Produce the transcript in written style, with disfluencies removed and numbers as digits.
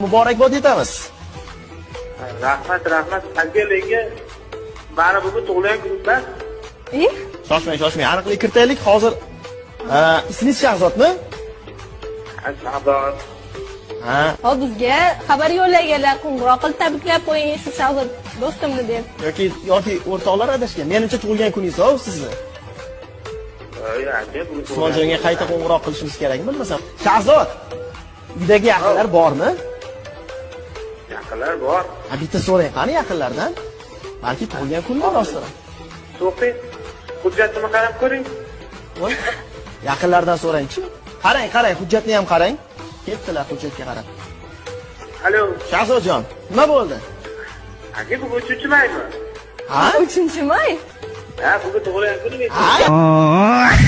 Muborakbod etamiz. Rahmat. Akalarga meni bugun tug'ilgan kunimdan. Shoshmang. Aniqlik kiritaylik. Hozir ismingiz Shahzodmi? Shahzod. Ha. Bizga xabar yo'llaganlar, qo'ng'iroq qilib tabriklab qo'ying shu Shahzod do'stimni deb. yoki o'rtoqlar adashgan. Menimcha tug'ilgan kuningiz-ku sizni. Aka, bu Usmonjonga qayta qo'ng'iroq qilishimiz kerakmi, bilmasam. Shahzod, uydagi yaqinlar bormi? yaqinlar bor. Bitta so'rang, qani yaqinlardan? Balki tug'ilgan kunida rostdan. To'qi, hujjatini qarab ko'ring. Voy, yaqinlardan so'rang-chi. Qarang, hujjatni ham qarang. Ketdilar hujjatga qarab. Alo, Shahzodjon, nima bo'ldi? aka, bugun 3-maymi? Ha? 3-may? Ha, bugun tug'ilgan kunim edi. Ha?